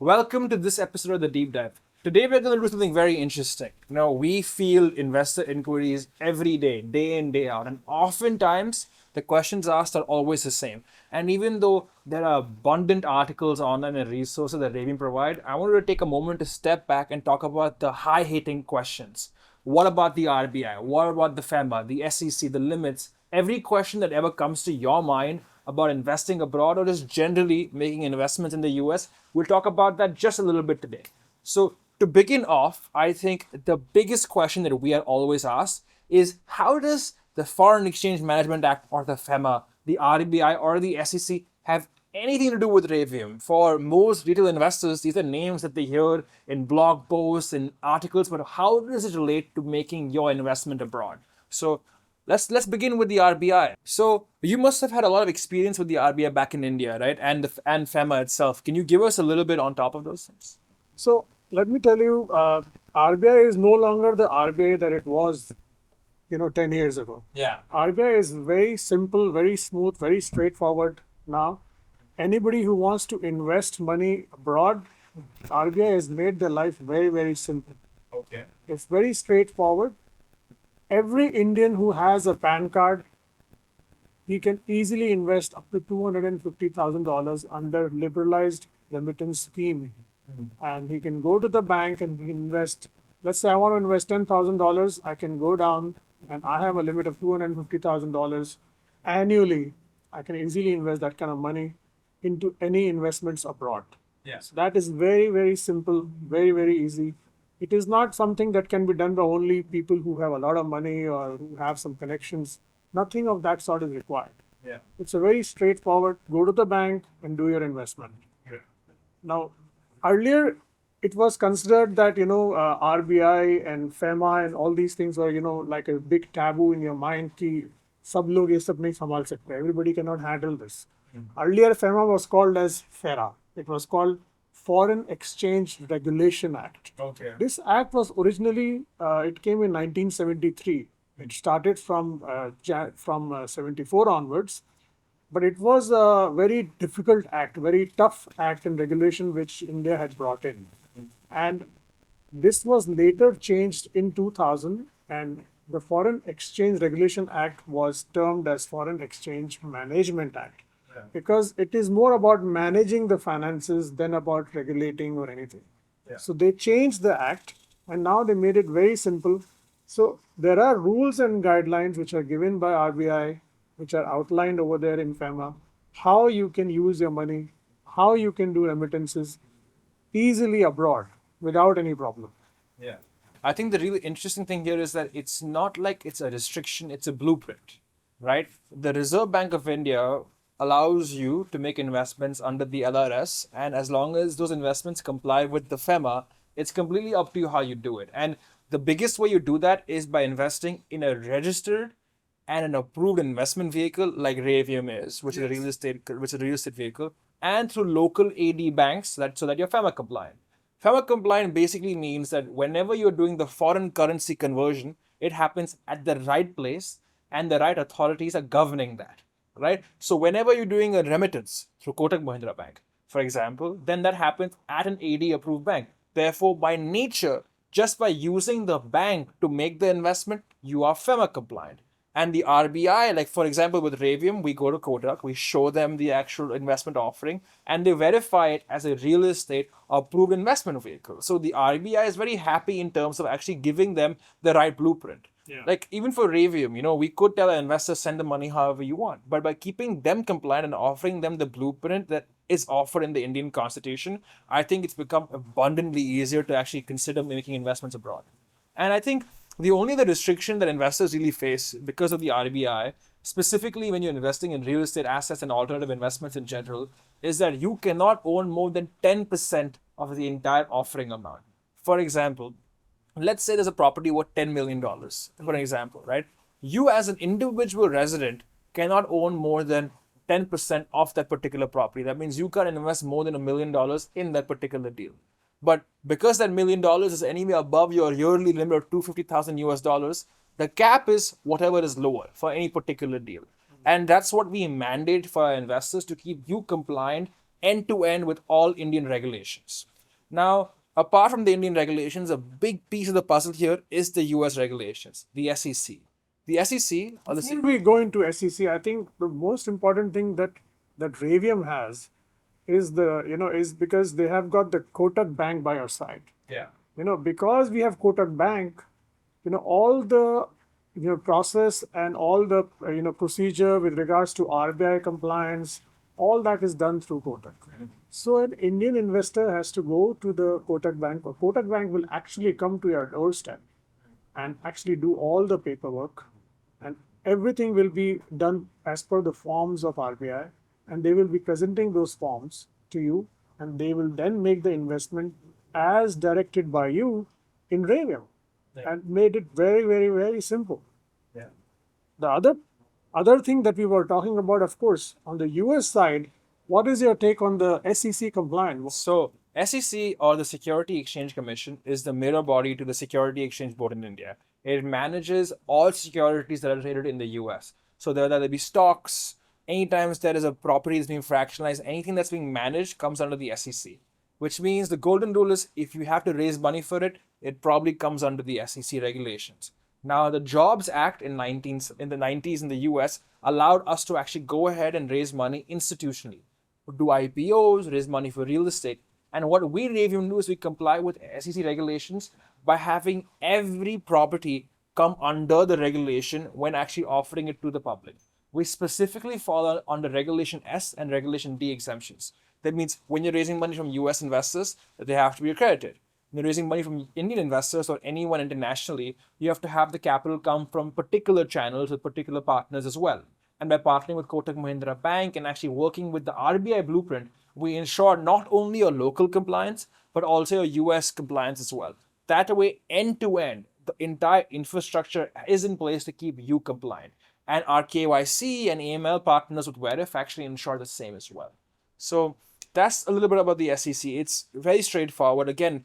Welcome to this episode of The Deep Dive. Today we're going to do something very interesting. We field investor inquiries every day in, day out, and oftentimes the questions asked are always the same. And even though there are abundant articles online and resources that Raveum provide, I wanted to take a moment to step back and talk about the high-hitting questions. What about the RBI? What about the FEMA, the SEC, the limits? Every question that ever comes to your mind about investing abroad or just generally making investments in the US, we'll talk about that just a little bit today. So, to begin off, I think the biggest question that we are always asked is how does the Foreign Exchange Management Act or the FEMA, the RBI or the SEC have anything to do with Raveum? For most retail investors, these are names that they hear in blog posts and articles, but how does it relate to making your investment abroad? So let's begin with the RBI. So you must have had a lot of experience with the RBI back in India, right? And FEMA itself. Can you give us a little bit on top of those things? So let me tell you, RBI is no longer the RBI that it was, 10 years ago. Yeah. RBI is very simple, very smooth, very straightforward now. Anybody who wants to invest money abroad, RBI has made their life very, very simple. Okay. It's very straightforward. Every Indian who has a PAN card, he can easily invest up to $250,000 under liberalized remittance scheme. And he can go to the bank and invest. Let's say I want to invest $10,000. I can go down and I have a limit of $250,000 annually. I can easily invest that kind of money into any investments abroad. Yes. So that is very, very simple, very, very easy. It is not something that can be done by only people who have a lot of money or who have some connections. Nothing of that sort is required. Yeah. It's a very straightforward, go to the bank and do your investment. Yeah. Now, earlier it was considered that, RBI and FEMA and all these things were, like a big taboo in your mind ki sab log ye sab nahi sambhal sakte. Everybody cannot handle this. Earlier, FEMA was called as FERA. It was called Foreign Exchange Regulation Act. Okay. This act was originally, it came in 1973. It started from 74 onwards, but it was a very difficult act, very tough act and regulation which India had brought in. And this was later changed in 2000, and the Foreign Exchange Regulation Act was termed as Foreign Exchange Management Act. Because it is more about managing the finances than about regulating or anything. Yeah. So they changed the act and now they made it very simple. So there are rules and guidelines which are given by RBI, which are outlined over there in FEMA, how you can use your money, how you can do remittances easily abroad without any problem. Yeah. I think the really interesting thing here is that it's not like it's a restriction, it's a blueprint, right? The Reserve Bank of India allows you to make investments under the LRS, and as long as those investments comply with the FEMA, it's completely up to you how you do it. And the biggest way you do that is by investing in a registered and an approved investment vehicle like Raveum is, which is a real estate vehicle, and through local AD banks so that you're FEMA compliant. FEMA compliant basically means that whenever you're doing the foreign currency conversion, it happens at the right place and the right authorities are governing that. Right? So whenever you're doing a remittance through Kotak Mahindra Bank, for example, then that happens at an AD approved bank. Therefore, by nature, just by using the bank to make the investment, you are FEMA compliant. And the RBI, like for example, with Raveum, we go to Kotak, we show them the actual investment offering, and they verify it as a real estate approved investment vehicle. So the RBI is very happy in terms of actually giving them the right blueprint. Yeah. Like even for Raveum, we could tell an investor send the money however you want, but by keeping them compliant and offering them the blueprint that is offered in the Indian Constitution, I think it's become abundantly easier to actually consider making investments abroad. And I think the only other restriction that investors really face because of the RBI, specifically when you're investing in real estate assets and alternative investments in general, is that you cannot own more than 10% of the entire offering amount. For example, let's say there's a property worth $10 million, for an example, right? You as an individual resident cannot own more than 10% of that particular property. That means you can't invest more than $1 million in that particular deal. But because that $1 million is anyway above your yearly limit of 250,000 US dollars, the cap is whatever is lower for any particular deal. And that's what we mandate for our investors to keep you compliant end to end with all Indian regulations. Now, apart from the Indian regulations, a big piece of the puzzle here is the US regulations, the SEC. The SEC, or the Before we go into SEC, I think the most important thing that Raveum has is is because they have got the Kotak Bank by your side. yeah, Because we have Kotak Bank, all the process and all the procedure with regards to RBI compliance, all that is done through Kotak. So an Indian investor has to go to the Kotak Bank, or Kotak Bank will actually come to your doorstep and actually do all the paperwork, and everything will be done as per the forms of RBI, and they will be presenting those forms to you, and they will then make the investment as directed by you in Raveum, and made it very, very, very simple. yeah. The other thing that we were talking about, of course, on the US side, what is your take on the SEC compliance? So, SEC, or the Security Exchange Commission, is the mirror body to the Security Exchange Board in India. It manages all securities that are traded in the US. So, whether there be stocks, anytime there is a property that's being fractionalized, anything that's being managed comes under the SEC. Which means the golden rule is if you have to raise money for it, it probably comes under the SEC regulations. Now, the Jobs Act in the 90s in the US allowed us to actually go ahead and raise money institutionally, do IPOs, raise money for real estate. And what we Raveum do is we comply with SEC regulations by having every property come under the regulation when actually offering it to the public. We specifically fall under Regulation S and Regulation D exemptions. That means when you're raising money from US investors, they have to be accredited. When you're raising money from Indian investors or anyone internationally, you have to have the capital come from particular channels with particular partners as well. And by partnering with Kotak Mahindra Bank and actually working with the RBI blueprint, we ensure not only your local compliance, but also your US compliance as well. That way, end to end, the entire infrastructure is in place to keep you compliant. And our KYC and AML partners with Verif actually ensure the same as well. So that's a little bit about the SEC. It's very straightforward. Again,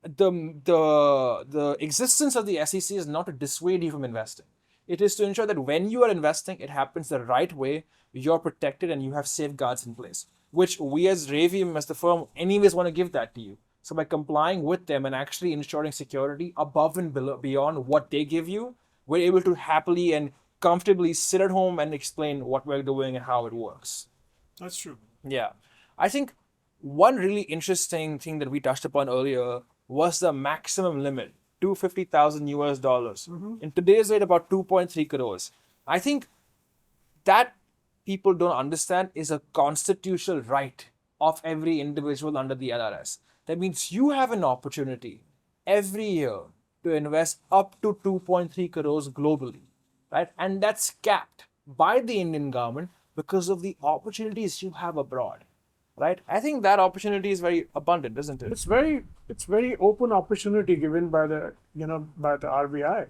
the existence of the SEC is not to dissuade you from investing. It is to ensure that when you are investing, it happens the right way, you're protected, and you have safeguards in place, which we as Raveum, as the firm, anyways want to give that to you. So by complying with them and actually ensuring security above and beyond what they give you, we're able to happily and comfortably sit at home and explain what we're doing and how it works. That's true. Yeah. I think one really interesting thing that we touched upon earlier was the maximum limit, 250,000 US dollars. In today's rate, about 2.3 crores. I think that people don't understand is a constitutional right of every individual under the LRS. That means you have an opportunity every year to invest up to 2.3 crores globally, right? And that's capped by the Indian government because of the opportunities you have abroad, right? I think that opportunity is very abundant, isn't it? It's very open opportunity given by the RBI.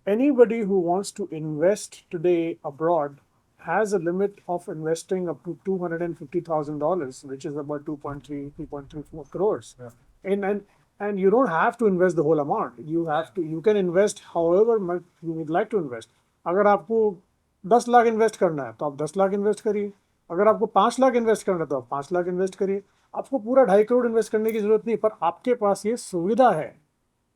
Anybody who wants to invest today abroad has a limit of investing up to $250,000, which is about 2.34 crores. Yeah. And you don't have to invest the whole amount. You can invest however much you would like to invest. अगर आपको 10 lakh invest करना है तो आप 10 lakh invest करिए. अगर आपको 5 lakh invest करना है तो आप 5 लाख इन्वेस्ट करिए. आपको पूरा 2.5 करोड़ इन्वेस्ट करने की जरूरत नहीं, पर आपके पास ये सुविधा है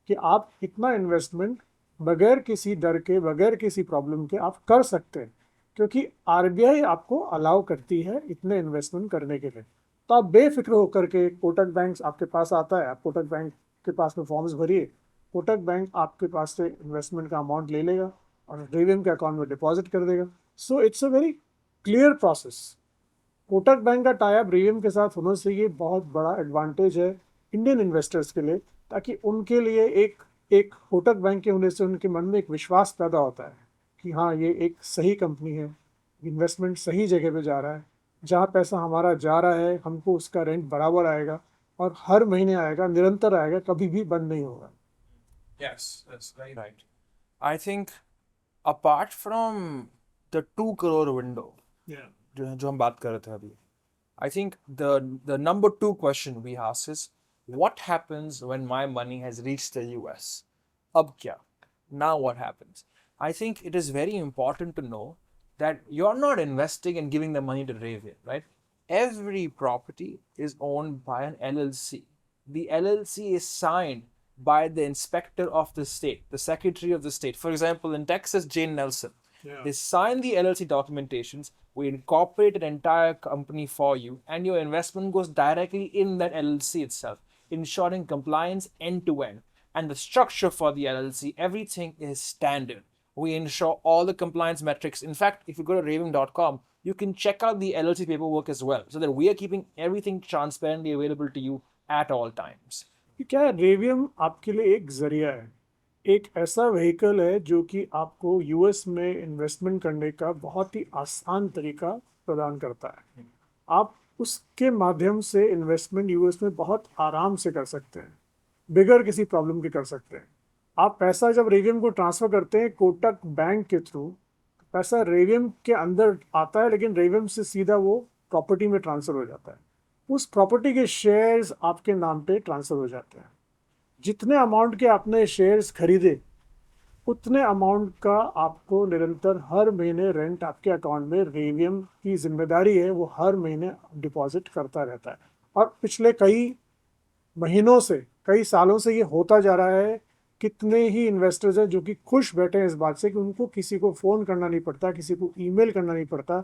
कि आप इतना इन्वेस्टमेंट बगैर किसी डर के, बगैर किसी प्रॉब्लम के आप कर सकते हैं, क्योंकि आरबीआई आपको अलाउ करती है इतने इन्वेस्टमेंट करने के लिए. तो आप बेफिक्र होकर के, कोटक बैंक आपके पास आता है, आप कोटक बैंक के पास में फॉर्म्स भरिए, कोटक बैंक आपके पास से इन्वेस्टमेंट का अमाउंट ले लेगा और रेवियम के अकाउंट में डिपॉजिट कर देगा. So it's a very clear process. Kotak bank का टाई अप रेवियम के साथ होने से ये बहुत बड़ा एडवांटेज है इंडियन इन्वेस्टर्स के लिए, ताकि उनके लिए एक कोटक बैंक के होने से उनके मन में एक विश्वास पैदा होता है कि हाँ, ये एक सही कंपनी है, इन्वेस्टमेंट सही जगह पे जा रहा है, जहाँ पैसा हमारा जा रहा है हमको उसका रेंट बराबर आएगा और हर महीने आएगा, निरंतर आएगा, कभी भी बंद नहीं होगा. Yes, that's very right. I think apart from the 2 crore window, जो हम बात कर रहे थे अभी, I think the number 2 question we ask is, what happens when my money has reached the US? Ab kya? Now what happens? I think it is very important to know that you're not investing and giving the money to Raveum, right? Every property is owned by an LLC. the LLC is signed by the inspector of the state, the secretary of the state. For example, in Texas, Jane Nelson. Yeah. They sign the LLC documentations, we incorporate an entire company for you, and your investment goes directly in that LLC itself, ensuring compliance end to end. And the structure for the LLC, everything is standard. We ensure all the compliance metrics. In fact, if you go to raveum.com, you can check out the LLC paperwork as well, so that we are keeping everything transparently available to you at all times. कि क्या है, रेवियम आपके लिए एक जरिया है, एक ऐसा व्हीकल है जो कि आपको यूएस में इन्वेस्टमेंट करने का बहुत ही आसान तरीका प्रदान करता है। आप उसके माध्यम से इन्वेस्टमेंट यूएस में बहुत आराम से कर सकते हैं, बिगर किसी प्रॉब्लम के कर सकते हैं। आप पैसा जब रेवियम को ट्रांसफ़र करते हैं कोटक बैंक के थ्रू, पैसा रेवियम के अंदर आता है, लेकिन रेवियम से सीधा वो प्रॉपर्टी में ट्रांसफ़र हो जाता है। उस प्रॉपर्टी के शेयर्स आपके नाम पे ट्रांसफ़र हो जाते हैं। जितने अमाउंट के आपने शेयर्स खरीदे, उतने अमाउंट का आपको निरंतर हर महीने रेंट आपके अकाउंट में, रेवियम की जिम्मेदारी है वो हर महीने डिपॉजिट करता रहता है। और पिछले कई महीनों से, कई सालों से ये होता जा रहा है। कितने ही इन्वेस्टर्स हैं जो कि खुश बैठे हैं इस बात से कि उनको किसी को फ़ोन करना नहीं पड़ता, किसी को ईमेल करना नहीं पड़ता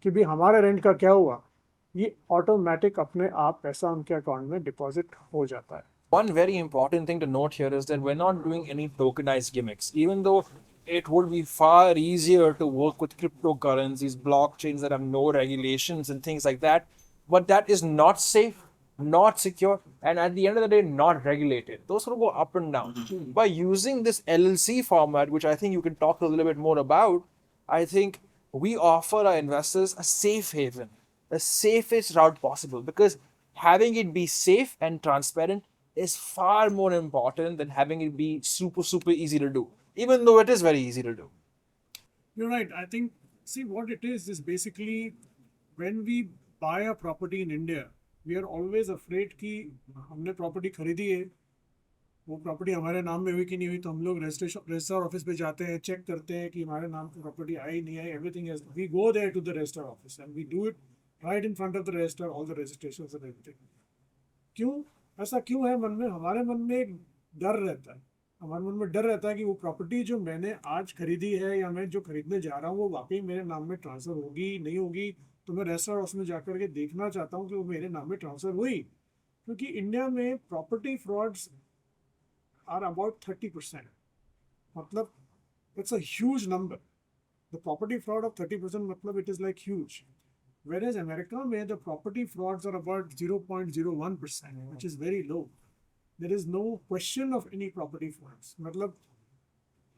कि भाई हमारे रेंट का क्या हुआ। ये ऑटोमेटिक अपने आप पैसा उनके अकाउंट में डिपॉजिट हो जाता है। One very important thing to note here is that we're not doing any tokenized gimmicks, even though it would be far easier to work with cryptocurrencies, blockchains that have no regulations and things like that. But that is not safe, not secure, and at the end of the day, not regulated. Those sort of go up and down. By using this LLC format, which I think you can talk a little bit more about, I think we offer our investors a safe haven, the safest route possible, because having it be safe and transparent is far more important than having it be super easy to do, even though it is very easy to do. You're right. I think, see, what it is basically when we buy a property in India, we are always afraid कि हमने property खरीदी है, वो property हमारे नाम में हुई कि नहीं हुई, तो हम लोग रजिस्टर ऑफिस पे जाते हैं, चेक करते हैं कि हमारे नाम की प्रॉपर्टी आई नहीं आई, everything is, we go there to the register office and we do it right in front of the register, all the registrations and everything. क्यों ऐसा क्यों है? मन में, हमारे मन में एक डर रहता है, हमारे मन में डर रहता है कि वो प्रॉपर्टी जो मैंने आज खरीदी है या मैं जो खरीदने जा रहा हूँ वो वाकई मेरे नाम में ट्रांसफ़र होगी नहीं होगी। तो मैं रजिस्टर ऑफिस में जाकर के देखना चाहता हूँ कि वो मेरे नाम में ट्रांसफ़र हुई, क्योंकि इंडिया में प्रॉपर्टी फ्रॉड्स आर अबाउट 30%। मतलब it's a huge number. The property fraud of 30%, मतलब it is like huge. Whereas America में the property frauds are about 0.01%, which is very low. There is no question of any property frauds. मतलब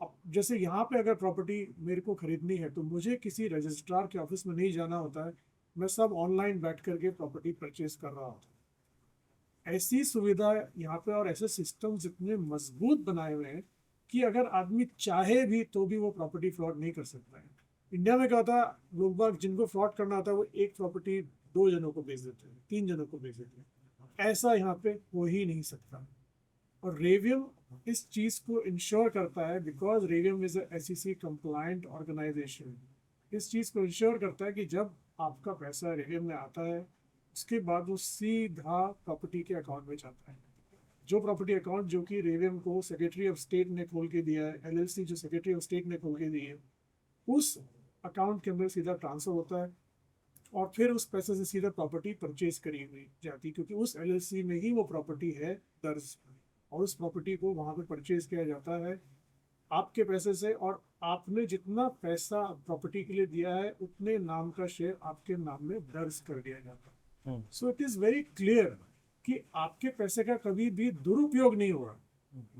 अब जैसे यहाँ पे अगर property मेरे को खरीदनी है तो मुझे किसी रजिस्ट्रार के ऑफिस में नहीं जाना होता है, मैं सब ऑनलाइन बैठ करके प्रॉपर्टी परचेज कर रहा होता हूँ। ऐसी सुविधा यहाँ पे और ऐसे सिस्टम्स इतने मजबूत बनाए हुए हैं कि अगर आदमी चाहे भी तो भी वो प्रॉपर्टी फ्रॉड नहीं कर सकता है। इंडिया में क्या होता है, लोग बाग जिनको फ्रॉड करना होता है वो एक प्रॉपर्टी 2 जनों को बेच देते हैं, 3 जनों को बेच देते हैं। ऐसा यहाँ पे हो ही नहीं सकता। और रेवियम इस चीज़ को इंश्योर करता है, because Revium is SEC compliant organisation. इस चीज़ को इंश्योर करता है कि जब आपका पैसा रेवियम में आता है उसके बाद वो सीधा प्रॉपर्टी के अकाउंट में जाता है। जो प्रॉपर्टी अकाउंट जो कि रेवियम को सेक्रेटरी ऑफ स्टेट ने खोल के दिया है, LLC जो सेक्रेटरी ऑफ स्टेट ने खोल के दी है, उस अकाउंट के अंदर सीधा ट्रांसफ़र होता है और फिर उस पैसे से सीधा प्रॉपर्टी परचेज करी हुई जाती है, क्योंकि उस LLC में ही वो प्रॉपर्टी है दर्ज, और उस प्रॉपर्टी को वहाँ पे परचेज किया जाता है आपके पैसे से, और आपने जितना पैसा प्रॉपर्टी के लिए दिया है उतने नाम का शेयर आपके नाम में दर्ज कर दिया जाता है। So it is very clear कि आपके पैसे का कभी भी दुरुपयोग नहीं होगा।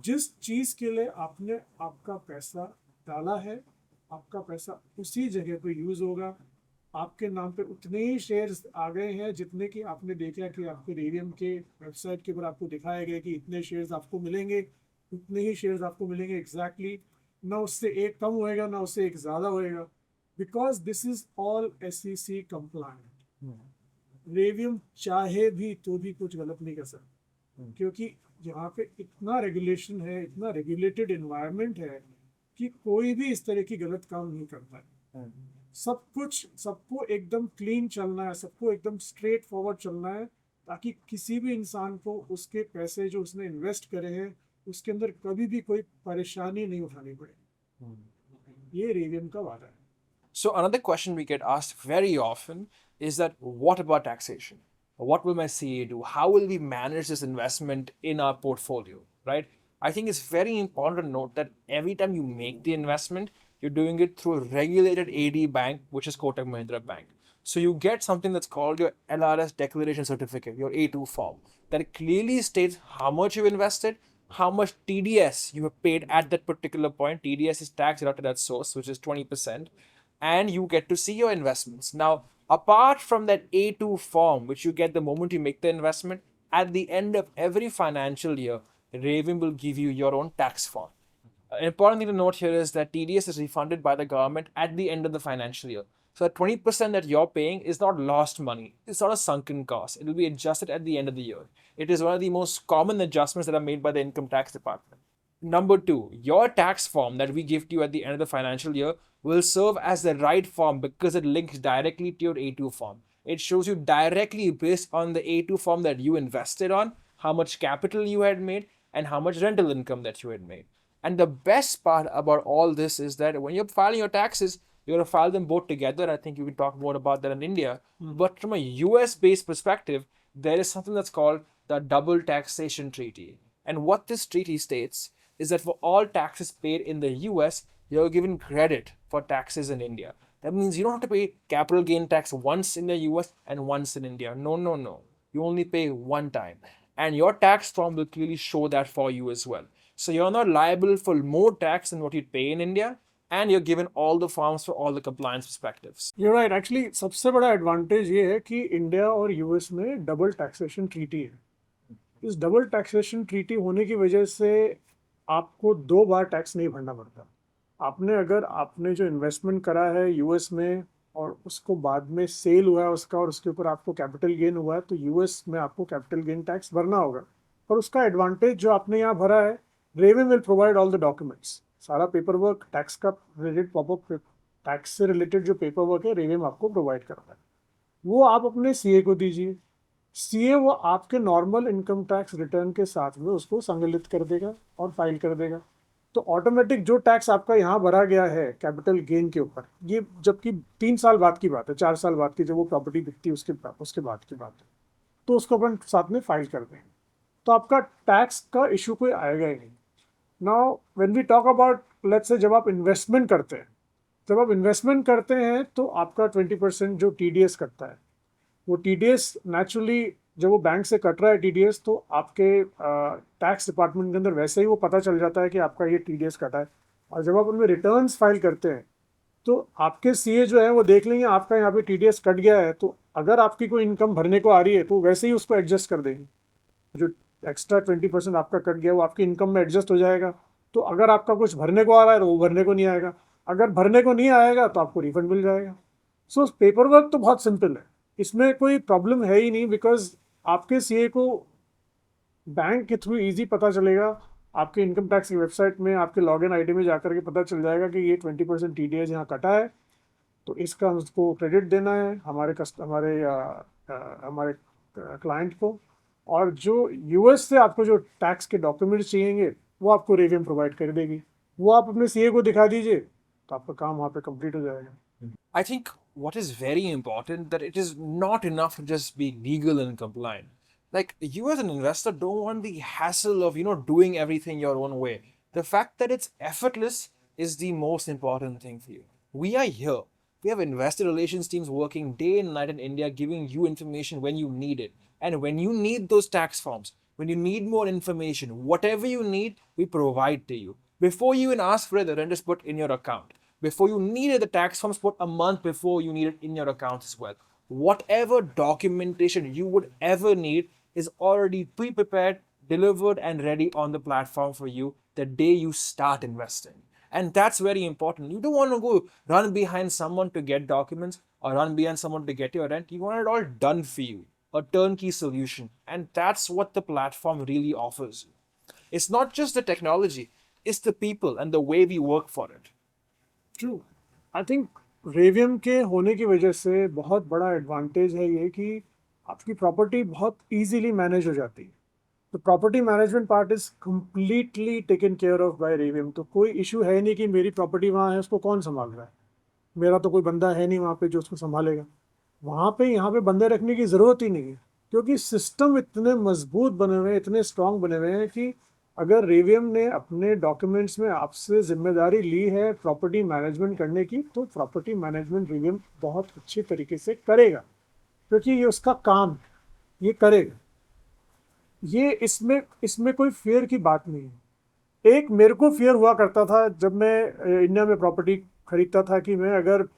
जिस चीज़ के लिए आपने आपका पैसा डाला है, आपका पैसा उसी जगह पे यूज़ होगा। आपके नाम पे उतने ही शेयर्स आ गए हैं जितने कि आपने देखा कि आपके रेवियम के वेबसाइट के ऊपर आपको दिखाया गया कि इतने शेयर्स आपको मिलेंगे, उतने ही शेयर्स आपको मिलेंगे एग्जैक्टली। ना उससे एक कम होएगा ना उससे एक ज़्यादा होएगा, because this is all SEC compliant. Revium चाहे भी तो भी कुछ गलत नहीं कर सकता, क्योंकि यहाँ पे इतना रेगुलेशन है, इतना रेगुलेटेड इन्वायरमेंट है कि कोई भी इस तरह की गलत काम नहीं करता है। सब कुछ, सबको एकदम क्लीन चलना है, सबको एकदम स्ट्रेट फॉरवर्ड चलना है, ताकि किसी भी इंसान को उसके पैसे जो उसने इन्वेस्ट करे हैं उसके अंदर कभी भी कोई परेशानी नहीं उठानी पड़े। ये रेवियम का वादा है। So another question we get asked very often is that what about taxation? What will my CA do? How will we manage this investment in our portfolio? Right? I think it's very important to note that every time you make the investment, you're doing it through a regulated AD bank, which is Kotak Mahindra Bank. So you get something that's called your LRS declaration certificate, your A2 form, that clearly states how much you invested, how much TDS you have paid at that particular point. TDS is tax deducted at source, which is 20%, and you get to see your investments. Now, apart from that A2 form, which you get the moment you make the investment, at the end of every financial year, Raveum will give you your own tax form. An important thing to note here is that TDS is refunded by the government at the end of the financial year. So that 20% that you're paying is not lost money. It's not a sunken cost. It will be adjusted at the end of the year. It is one of the most common adjustments that are made by the income tax department. Number two, your tax form that we give to you at the end of the financial year will serve as the right form because it links directly to your A2 form. It shows you directly based on the A2 form that you invested on, how much capital you had made, and how much rental income that you had made. And the best part about all this is that when you're filing your taxes, you're going to file them both together. I think you can talk more about that in India. But from a US based perspective, there is something that's called the Double Taxation Treaty. And what this treaty states is that for all taxes paid in the US, you're given credit for taxes in India. That means you don't have to pay capital gain tax once in the US and once in India. No, no, no. You only pay one time. And your tax form will clearly show that for you as well. So you're not liable for more tax than what you'd pay in India, and you're given all the forms for all the compliance perspectives. ये right, actually सबसे बड़ा advantage ये है कि India और US में double taxation treaty है। इस डबल टैक्सेशन ट्रीटी होने की वजह से आपको दो बार टैक्स नहीं भरना पड़ता। आपने जो इन्वेस्टमेंट करा है यूएस में और उसको बाद में सेल हुआ है उसका और उसके ऊपर आपको कैपिटल गेन हुआ है तो यूएस में आपको कैपिटल गेन टैक्स भरना होगा। और उसका एडवांटेज जो आपने यहाँ भरा है, revenue will provide all the documents, सारा पेपर वर्क टैक्स का रिलेटेड पॉपअप टैक्स से रिलेटेड जो पेपर वर्क है रेवेन्यू आपको प्रोवाइड करता है, वो आप अपने सीए को दीजिए। सीए वो आपके नॉर्मल इनकम टैक्स रिटर्न के साथ में उसको संकलित कर देगा और फाइल कर देगा। तो ऑटोमेटिक जो टैक्स आपका यहाँ भरा गया है कैपिटल गेन के ऊपर, ये जबकि 3 साल बाद की बात है, 4 साल बाद की, जब वो प्रॉपर्टी बिकती है उसके बाद की बात है, तो उसको अपन साथ में फाइल कर देंगे, तो आपका टैक्स का इशू कोई आएगा ही नहीं। Now when we talk about, let's say जब आप इन्वेस्टमेंट करते हैं तो आपका 20% जो टीडीएस कटता है, वो टीडीएस नेचुरली जब वो बैंक से कट रहा है टीडीएस तो आपके टैक्स डिपार्टमेंट के अंदर वैसे ही वो पता चल जाता है कि आपका ये टीडीएस कटा है। और जब आप उनमें रिटर्न्स फाइल करते हैं तो आपके सीए जो है वो देख लेंगे आपका यहाँ पे टीडीएस कट गया है, तो अगर आपकी कोई इनकम भरने को आ रही है तो वैसे ही उसको एडजस्ट कर देंगे। जो एक्स्ट्रा 20% आपका कट गया वो आपकी इनकम में एडजस्ट हो जाएगा। तो अगर आपका कुछ भरने को आ रहा है तो वो भरने को नहीं आएगा, अगर भरने को नहीं आएगा तो आपको रिफंड मिल जाएगा। सो पेपर वर्क तो बहुत सिंपल है, इसमें कोई प्रॉब्लम है ही नहीं, बिकॉज आपके सीए को बैंक के थ्रू इजी पता चलेगा। आपके इनकम टैक्स की वेबसाइट में आपके लॉगिन आईडी में जाकर के पता चल जाएगा कि ये 20% टीडीएस यहाँ कटा है, तो इसका उसको क्रेडिट देना है हमारे क्लाइंट को। और जो यूएस से आपको जो टैक्स के डॉक्यूमेंट्स चाहिए वो आपको रेवियम प्रोवाइड कर देगी, वो आप अपने सीए को दिखा दीजिए तो आपका काम वहाँ पे कंप्लीट हो जाएगा। I think what is very important that it is not enough to just be legal and compliant. Like you as an investor don't want the hassle of doing everything your own way. The fact that it's effortless is the most important thing for you. We are here. We have investor relations teams working day and night in India, giving you information when you need it. And when you need those tax forms, when you need more information, whatever you need, we provide to you. Before you even ask for it, the rent is put in your account. Before you needed the tax forms, put a month before you need it in your account as well. Whatever documentation you would ever need is already pre-prepared, delivered, and ready on the platform for you the day you start investing. And that's very important. You don't want to go run behind someone to get documents or run behind someone to get your rent. You want it all done for you, a turnkey solution. And that's what the platform really offers. It's not just the technology, it's the people and the way we work for it. True, I think Revium के होने की वजह से बहुत बड़ा advantage है ये कि आपकी प्रॉपर्टी बहुत इजीली मैनेज हो जाती है। तो property management part is completely taken care of by Revium. तो कोई इशू है नहीं कि मेरी प्रॉपर्टी वहाँ है, उसको कौन संभाल रहा है। मेरा तो कोई बंदा है नहीं वहाँ पे जो उसको संभालेगा। वहाँ पे यहाँ पे बंदे रखने की ज़रूरत ही नहीं है, क्योंकि सिस्टम इतने मजबूत बने हुए हैं, इतने स्ट्रांग बने हुए हैं कि अगर रेवियम ने अपने डॉक्यूमेंट्स में आपसे जिम्मेदारी ली है प्रॉपर्टी मैनेजमेंट करने की, तो प्रॉपर्टी मैनेजमेंट रेवियम बहुत अच्छे तरीके से करेगा, क्योंकि ये उसका काम है, ये करेगा। ये इसमें इसमें कोई फेयर की बात नहीं है। एक मेरे को फेयर हुआ करता था जब मैं इंडिया में प्रॉपर्टी खरीदता था, कि मैं अगर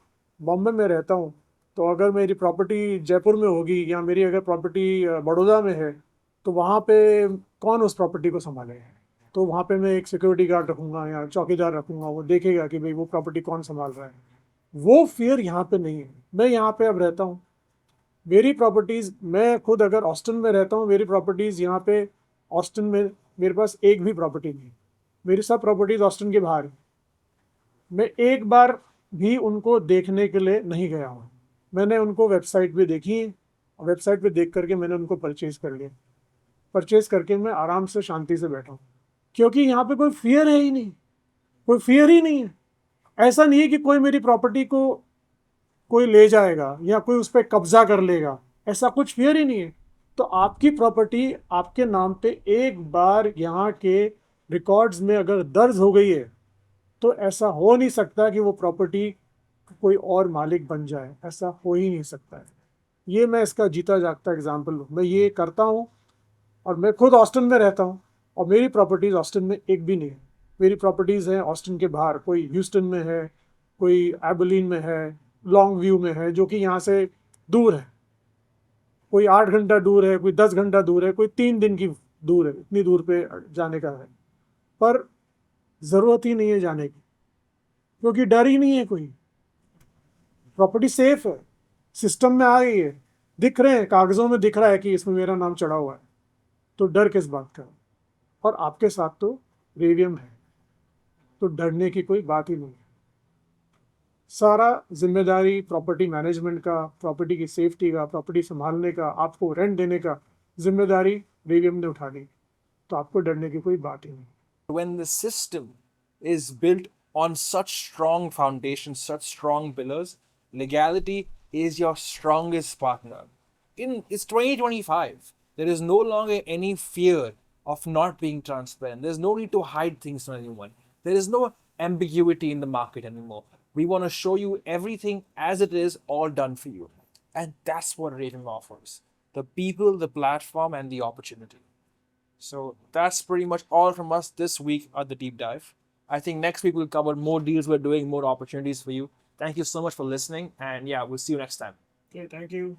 बॉम्बे में रहता हूँ, तो अगर मेरी प्रॉपर्टी जयपुर में होगी या मेरी अगर प्रॉपर्टी बड़ौदा में है, तो वहाँ पे कौन उस प्रॉपर्टी को संभालेगा। तो वहाँ पे मैं एक सिक्योरिटी गार्ड रखूँगा या चौकीदार रखूँगा, वो देखेगा कि भाई वो प्रॉपर्टी कौन संभाल रहा है। वो फियर यहाँ पे नहीं है। मैं यहाँ पे अब रहता हूँ, मेरी प्रॉपर्टीज़, मैं खुद अगर ऑस्टिन में रहता हूँ, मेरी प्रॉपर्टीज़ यहाँ पे ऑस्टिन में मेरे पास एक भी प्रॉपर्टी नहीं, मेरी सब प्रॉपर्टीज़ ऑस्टिन के बाहर है। मैं एक बार भी उनको देखने के लिए नहीं गया हूँ। मैंने उनको वेबसाइट पे देखी है, और वेबसाइट पे देख करके मैंने उनको परचेज़ कर लिया। परचेज़ करके मैं आराम से शांति से बैठा हूँ, क्योंकि यहाँ पे कोई फियर है ही नहीं, कोई फियर ही नहीं है। ऐसा नहीं है कि कोई मेरी प्रॉपर्टी को कोई ले जाएगा या कोई उस पर कब्जा कर लेगा, ऐसा कुछ फियर ही नहीं है। तो आपकी प्रॉपर्टी आपके नाम पे एक बार यहाँ के रिकॉर्ड्स में अगर दर्ज हो गई है, तो ऐसा हो नहीं सकता कि वो प्रॉपर्टी कोई और मालिक बन जाए, ऐसा हो ही नहीं सकता है। ये मैं इसका जीता जागता एग्जाम्पल हूँ। मैं ये करता हूँ, और मैं खुद ऑस्टिन में रहता हूँ, और मेरी प्रॉपर्टीज़ ऑस्टिन में एक भी नहीं है। मेरी प्रॉपर्टीज़ हैं ऑस्टिन के बाहर, कोई ह्यूस्टन में है, कोई एबलिन में है, लॉन्ग व्यू में है, जो कि यहाँ से दूर है। कोई 8 घंटा दूर है, कोई 10 घंटा दूर है, कोई 3 दिन की दूर है। इतनी दूर पे जाने का है, पर ज़रूरत ही नहीं है जाने की, क्योंकि डर ही नहीं है कोई। प्रॉपर्टी सेफ है, सिस्टम में आ गई है, दिख रहे हैं, कागज़ों में दिख रहा है कि इसमें मेरा नाम चढ़ा हुआ है, तो डर किस बात का। और आपके साथ तो रेवियम है, तो डरने की कोई बात ही नहीं है। सारा जिम्मेदारी प्रॉपर्टी मैनेजमेंट का, प्रॉपर्टी की सेफ्टी का, प्रॉपर्टी संभालने का, आपको रेंट देने का जिम्मेदारी रेवियम ने उठा ली, तो आपको डरने की कोई बात ही नहीं। When the system is built on such strong foundations, such strong pillars, legality is your strongest partner. It's 2025. There is no longer any fear of not being transparent. There's no need to hide things from anyone. There is no ambiguity in the market anymore. We want to show you everything as it is, all done for you. And that's what Raven offers. The people, the platform, and the opportunity. So that's pretty much all from us this week at the deep dive. I think next week we'll cover more deals we're doing, more opportunities for you. Thank you so much for listening, and yeah, we'll see you next time. Okay, thank you.